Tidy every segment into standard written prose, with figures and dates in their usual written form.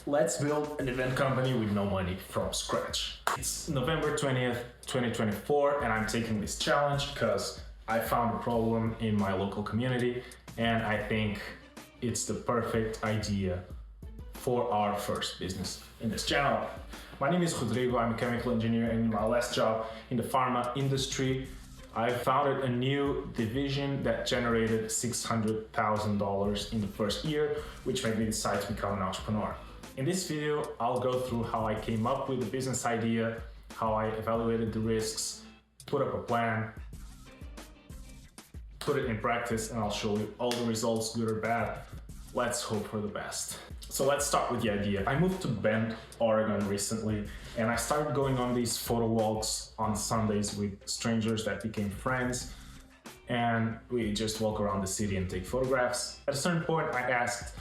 Let's build an event company with no money from scratch. It's November 20th, 2024, and I'm taking this challenge because I found a problem in my local community, and I think it's the perfect idea for our first business in this channel. My name is Rodrigo, I'm a chemical engineer, and in my last job in the pharma industry, I founded a new division that generated $600,000 in the first year, which made me decide to become an entrepreneur. In this video, I'll go through how I came up with the business idea, how I evaluated the risks, put up a plan, put it in practice, and I'll show you all the results, good or bad. Let's hope for the best. So let's start with the idea. I moved to Bend, Oregon recently, and I started going on these photo walks on Sundays with strangers that became friends, and we just walk around the city and take photographs. At a certain point, I asked,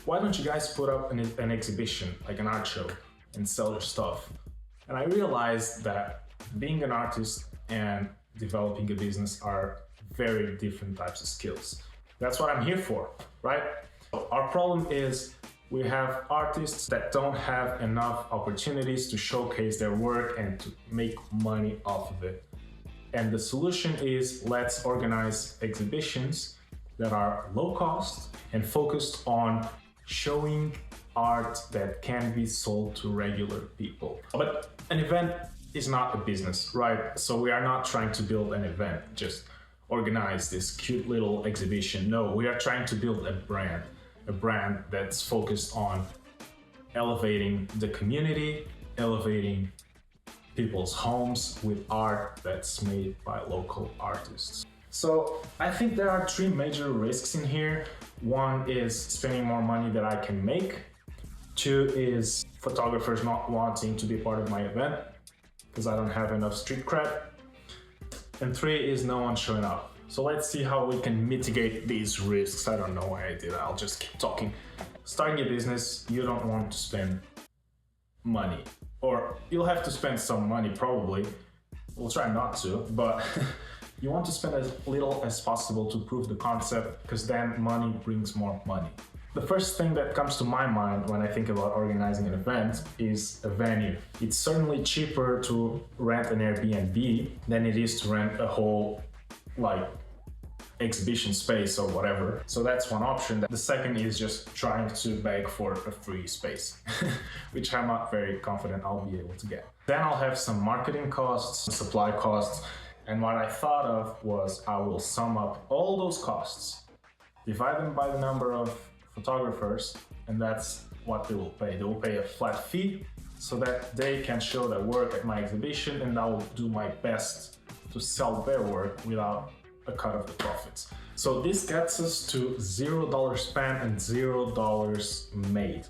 why don't you guys put up an exhibition, like an art show, and sell your stuff? And I realized that being an artist and developing a business are very different types of skills. That's what I'm here for, right? Our problem is we have artists that don't have enough opportunities to showcase their work and to make money off of it. And the solution is, let's organize exhibitions that are low cost and focused on showing art that can be sold to regular people. But an event is not a business, right? So we are not trying to build an event, just organize this cute little exhibition. No, we are trying to build a brand that's focused on elevating the community, elevating people's homes with art that's made by local artists. So I think there are three major risks in here. One is spending more money than I can make. Two is photographers not wanting to be part of my event because I don't have enough street cred. And three is no one showing up. So let's see how we can mitigate these risks. I don't know why I did that. I'll just keep talking. Starting a business, you don't want to spend money, or you'll have to spend some money probably. We'll try not to, but you want to spend as little as possible to prove the concept, because then money brings more money. The first thing that comes to my mind when I think about organizing an event is a venue. It's certainly cheaper to rent an Airbnb than it is to rent a whole exhibition space or whatever. So that's one option. The second is just trying to beg for a free space, which I'm not very confident I'll be able to get. Then I'll have some marketing costs, supply costs, and what I thought of was I will sum up all those costs, divide them by the number of photographers, and that's what they will pay. They will pay a flat fee so that they can show their work at my exhibition, and I will do my best to sell their work without a cut of the profits. So this gets us to $0 spent and $0 made.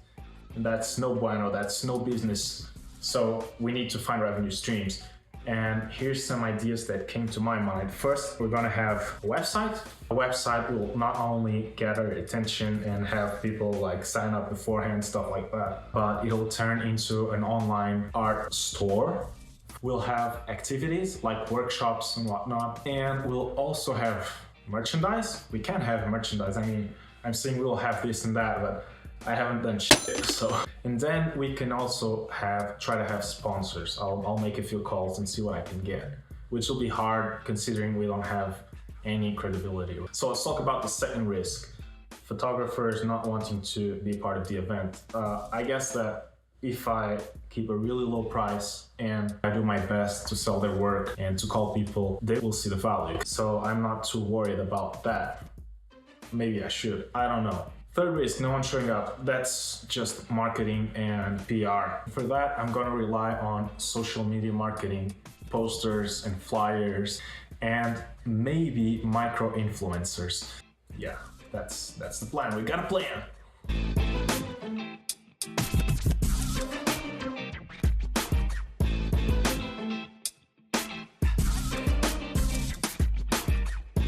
And that's no bueno, that's no business. So we need to find revenue streams. And here's some ideas that came to my mind. First, we're gonna have a website. A website will not only gather attention and have people sign up beforehand, stuff like that, but it'll turn into an online art store. We'll have activities like workshops and whatnot, and we'll also have merchandise. We can have merchandise. I mean, I'm saying we'll have this and that, but I haven't done shit, so. And then we can also try to have sponsors. I'll make a few calls and see what I can get, which will be hard considering we don't have any credibility. So let's talk about the second risk. Photographers not wanting to be part of the event. I guess that if I keep a really low price and I do my best to sell their work and to call people, they will see the value. So I'm not too worried about that. Maybe I should, I don't know. Third risk, no one showing up. That's just marketing and PR. For that, I'm gonna rely on social media marketing, posters and flyers, and maybe micro-influencers. Yeah, that's the plan. We got a plan.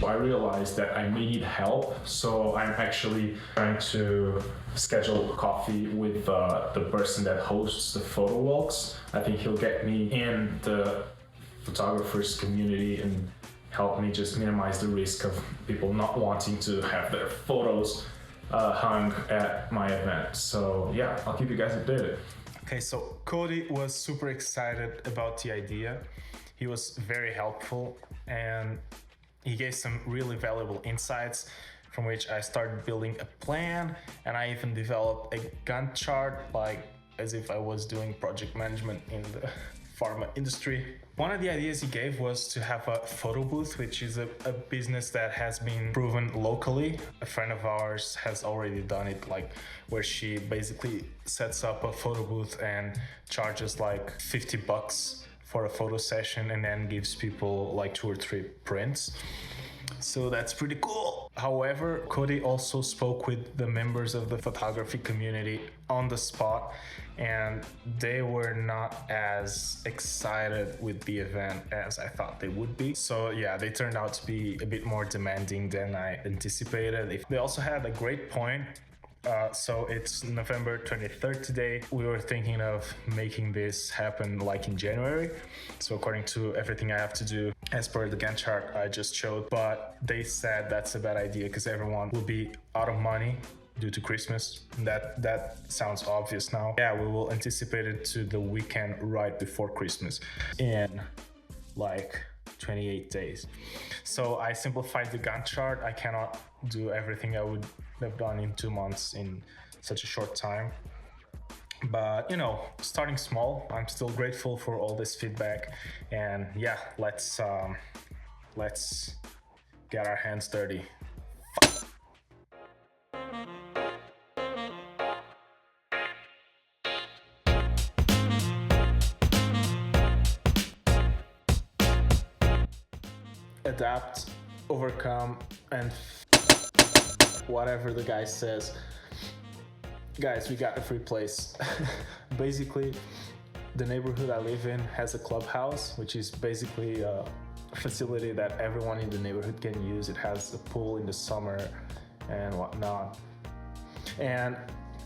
I realized that I may need help, so I'm actually trying to schedule coffee with the person that hosts the photo walks. I think he'll get me in the photographers community and help me just minimize the risk of people not wanting to have their photos hung at my event. So yeah, I'll keep you guys updated. Okay, so Cody was super excited about the idea. He was very helpful and he gave some really valuable insights from which I started building a plan, and I even developed a Gantt chart, like as if I was doing project management in the pharma industry. One of the ideas he gave was to have a photo booth, which is a business that has been proven locally. A friend of ours has already done it, like where she basically sets up a photo booth and charges like $50 for a photo session and then gives people like 2 or 3 prints. So that's pretty cool. However, Cody also spoke with the members of the photography community on the spot, and they were not as excited with the event as I thought they would be. So yeah, they turned out to be a bit more demanding than I anticipated. They also had a great point. So it's November 23rd today. We were thinking of making this happen like in January. So according to everything I have to do as per the Gantt chart I just showed, but they said that's a bad idea because everyone will be out of money due to Christmas. That sounds obvious now. Yeah, we will anticipate it to the weekend right before Christmas in like 28 days. So I simplified the Gantt chart. I cannot do everything I would have done in 2 months in such a short time. But you know, starting small, I'm still grateful for all this feedback. And yeah, let's get our hands dirty. Adapt, overcome, and whatever the guy says. Guys, we got a free place. Basically, the neighborhood I live in has a clubhouse, which is basically a facility that everyone in the neighborhood can use. It has a pool in the summer and whatnot. And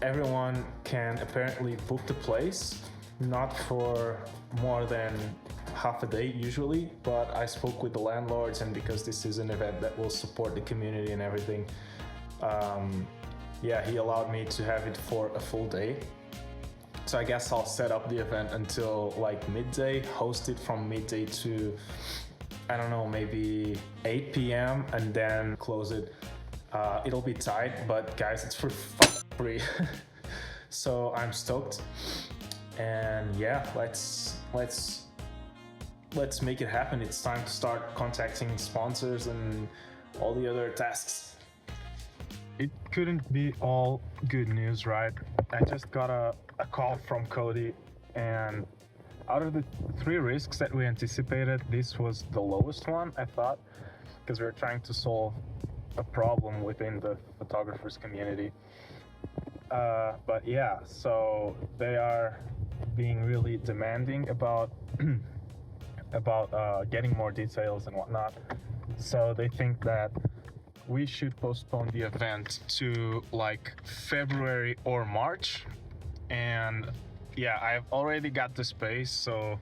everyone can apparently book the place, not for more than half a day usually, but I spoke with the landlords, and because this is an event that will support the community and everything, yeah, he allowed me to have it for a full day. So I guess I'll set up the event until like midday, host it from midday to, I don't know, maybe 8 p.m. and then close it. It'll be tight, but guys, it's for free. So I'm stoked. And yeah, let's make it happen. It's time to start contacting sponsors and all the other tasks. It couldn't be all good news, right? I just got a call from Cody, and out of the 3 risks that we anticipated, this was the lowest one, I thought, because we were trying to solve a problem within the photographers community. But yeah, so they are being really demanding about getting more details and whatnot. So they think that we should postpone the event to like February or March. And yeah, I've already got the space, so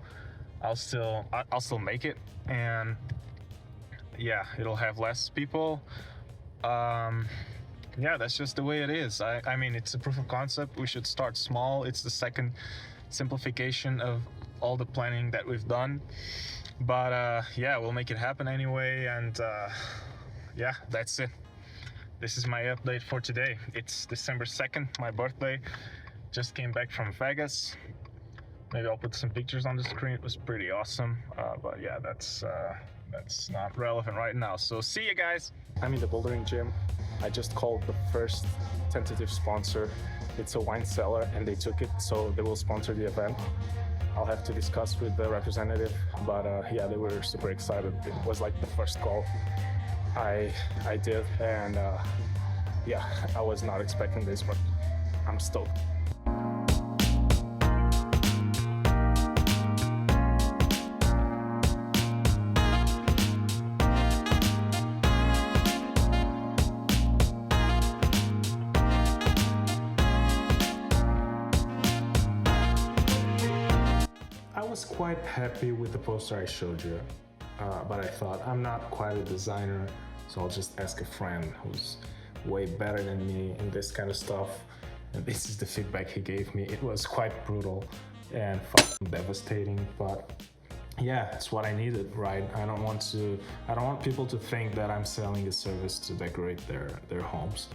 I'll still make it. And yeah, it'll have less people. Yeah, that's just the way it is. I mean, it's a proof of concept. We should start small. It's the second simplification of all the planning that we've done. But yeah, we'll make it happen anyway. And yeah, that's it. This is my update for today. It's December 2nd, my birthday. Just came back from Vegas. Maybe I'll put some pictures on the screen. It was pretty awesome. But yeah, that's not relevant right now. So see you guys. I'm in the bouldering gym. I just called the first tentative sponsor. It's a wine cellar and they took it, so they will sponsor the event. I'll have to discuss with the representative, but yeah, they were super excited. It was like the first call I did, and yeah, I was not expecting this, but I'm stoked. I was quite happy with the poster I showed you, but I thought I'm not quite a designer, so I'll just ask a friend who's way better than me in this kind of stuff. And this is the feedback he gave me. It was quite brutal and fucking devastating, but yeah, it's what I needed, right? I don't want people to think that I'm selling a service to decorate their homes.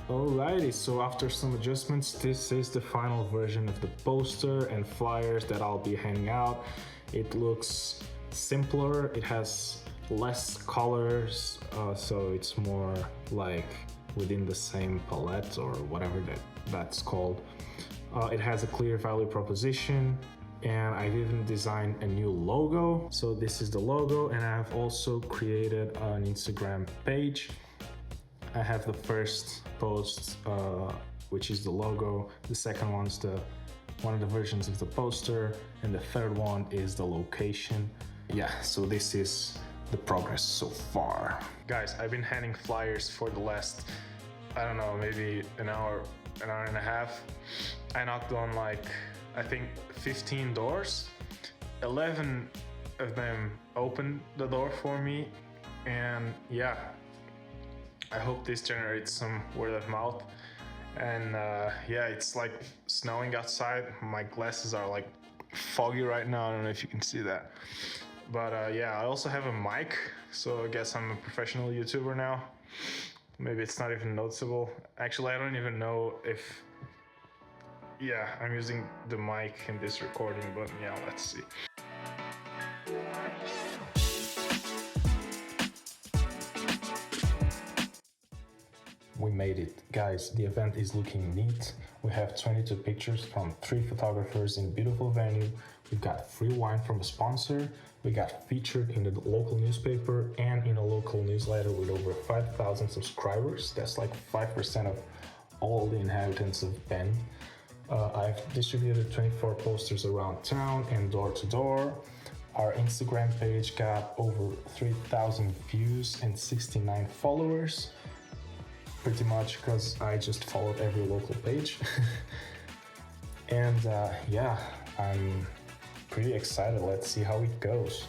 Alrighty, so after some adjustments, this is the final version of the poster and flyers that I'll be handing out. It looks simpler, it has less colors, so it's more like within the same palette or whatever that's called. It has a clear value proposition, and I've even designed a new logo. So this is the logo, and I've also created an Instagram page. I have the first post, which is the logo. The second one's one of the versions of the poster, and the third one is the location. Yeah, so this is the progress so far. Guys, I've been handing flyers for the last, I don't know, maybe an hour and a half. I knocked on like, I think 15 doors. 11 of them opened the door for me, and yeah, I hope this generates some word of mouth. And yeah, it's like snowing outside. My glasses are like foggy right now. I don't know if you can see that. But yeah, I also have a mic, so I guess I'm a professional YouTuber now. Maybe it's not even noticeable. Actually, I don't even know if... Yeah, I'm using the mic in this recording, but yeah, let's see. We made it. Guys, the event is looking neat. We have 22 pictures from 3 photographers in a beautiful venue. We got free wine from a sponsor. We got featured in the local newspaper and in a local newsletter with over 5,000 subscribers. That's like 5% of all the inhabitants of Bend. I've distributed 24 posters around town and door to door. Our Instagram page got over 3,000 views and 69 followers. Pretty much because I just followed every local page. And yeah, I'm pretty excited. Let's see how it goes.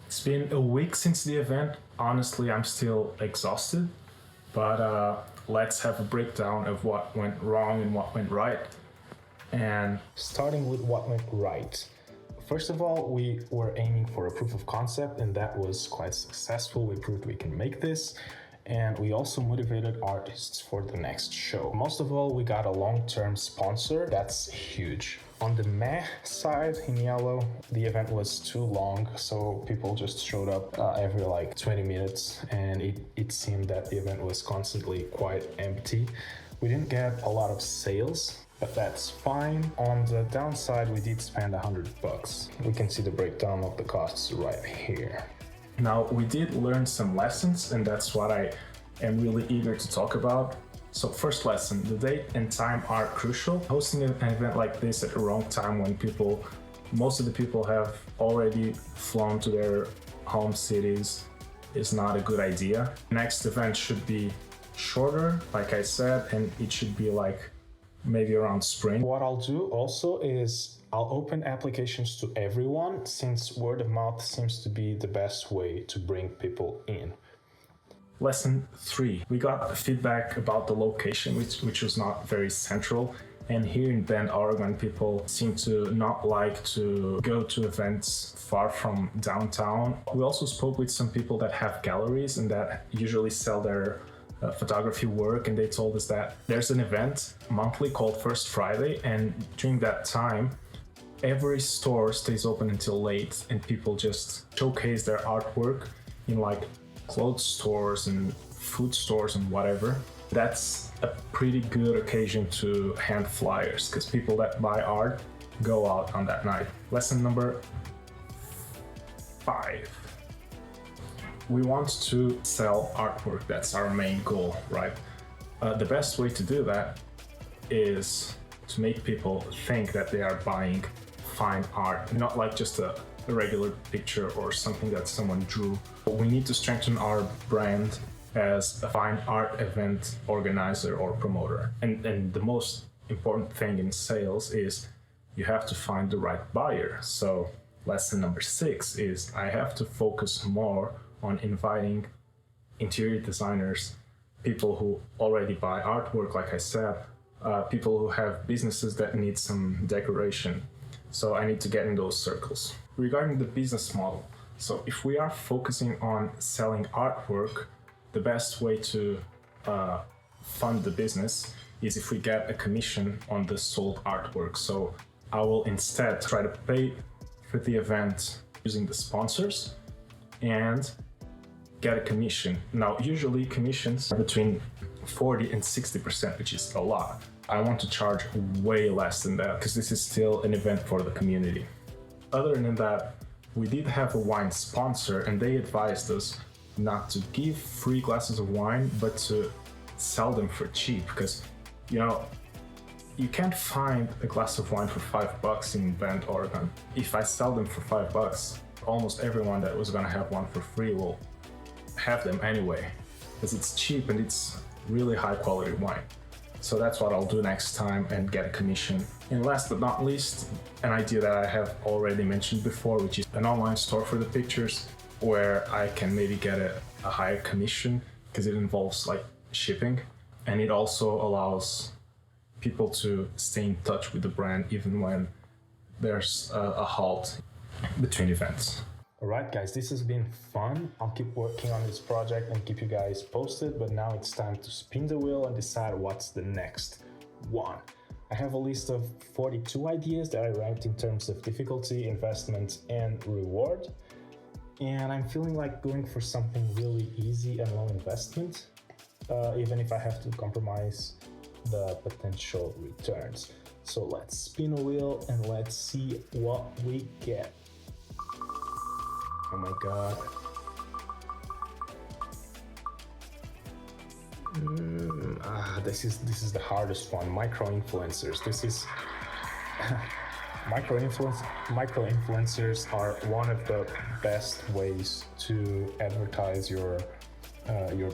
It's been a week since the event. Honestly, I'm still exhausted, but let's have a breakdown of what went wrong and what went right. And starting with what went right. First of all, we were aiming for a proof of concept, and that was quite successful. We proved we can make this, and we also motivated artists for the next show. Most of all, we got a long-term sponsor. That's huge. On the meh side, in yellow, the event was too long, so people just showed up every like 20 minutes, and it seemed that the event was constantly quite empty. We didn't get a lot of sales, but that's fine. On the downside, we did spend $100. We can see the breakdown of the costs right here. now we did learn some lessons, and that's what I am really eager to talk about. So first lesson, the date and time are crucial. Hosting an event like this at the wrong time when most of the people have already flown to their home cities is not a good idea. Next event should be shorter, like I said, and it should be like maybe around spring. What I'll do also is I'll open applications to everyone, since word of mouth seems to be the best way to bring people in. Lesson 3. We got feedback about the location, which was not very central. And here in Bend, Oregon, people seem to not like to go to events far from downtown. We also spoke with some people that have galleries and that usually sell their photography work, and they told us that there's an event monthly called First Friday, and during that time, every store stays open until late, and people just showcase their artwork in like clothes stores and food stores and whatever. That's a pretty good occasion to hand flyers because people that buy art go out on that night. Lesson number 5. We want to sell artwork. That's our main goal, right? The best way to do that is to make people think that they are buying fine art, not like just a regular picture or something that someone drew. We need to strengthen our brand as a fine art event organizer or promoter. And the most important thing in sales is you have to find the right buyer. So lesson number 6 is I have to focus more on inviting interior designers, people who already buy artwork, like I said, people who have businesses that need some decoration. So I need to get in those circles. Regarding the business model, so if we are focusing on selling artwork, the best way to fund the business is if we get a commission on the sold artwork. So I will instead try to pay for the event using the sponsors and get a commission. Now, usually commissions are between 40 and 60%, which is a lot. I want to charge way less than that because this is still an event for the community. Other than that, we did have a wine sponsor and they advised us not to give free glasses of wine, but to sell them for cheap because, you know, you can't find a glass of wine for $5 in Bend, Oregon. If I sell them for $5, almost everyone that was gonna have one for free will have them anyway, because it's cheap and it's really high quality wine. So that's what I'll do next time and get a commission. And last but not least, an idea that I have already mentioned before, which is an online store for the pictures where I can maybe get a higher commission because it involves like shipping, and it also allows people to stay in touch with the brand even when there's a halt between events. Alright guys, this has been fun. I'll keep working on this project and keep you guys posted, but now it's time to spin the wheel and decide what's the next one. I have a list of 42 ideas that I ranked in terms of difficulty, investment, and reward. And I'm feeling like going for something really easy and low investment, even if I have to compromise the potential returns. So let's spin a wheel and let's see what we get. Oh my god. This is the hardest one. Micro-influencers. This is micro-influencers are one of the best ways to advertise your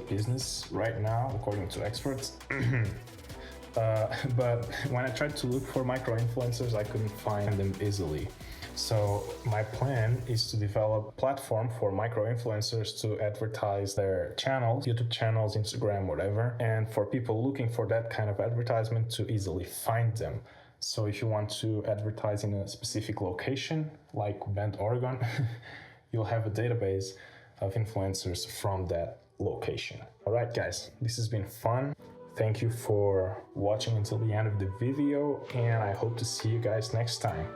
business right now, according to experts. But when I tried to look for micro-influencers, I couldn't find them easily. So my plan is to develop a platform for micro-influencers to advertise their channels, YouTube channels, Instagram, whatever, and for people looking for that kind of advertisement to easily find them. So if you want to advertise in a specific location, like Bend, Oregon, you'll have a database of influencers from that location. All right, guys, this has been fun. Thank you for watching until the end of the video, and I hope to see you guys next time.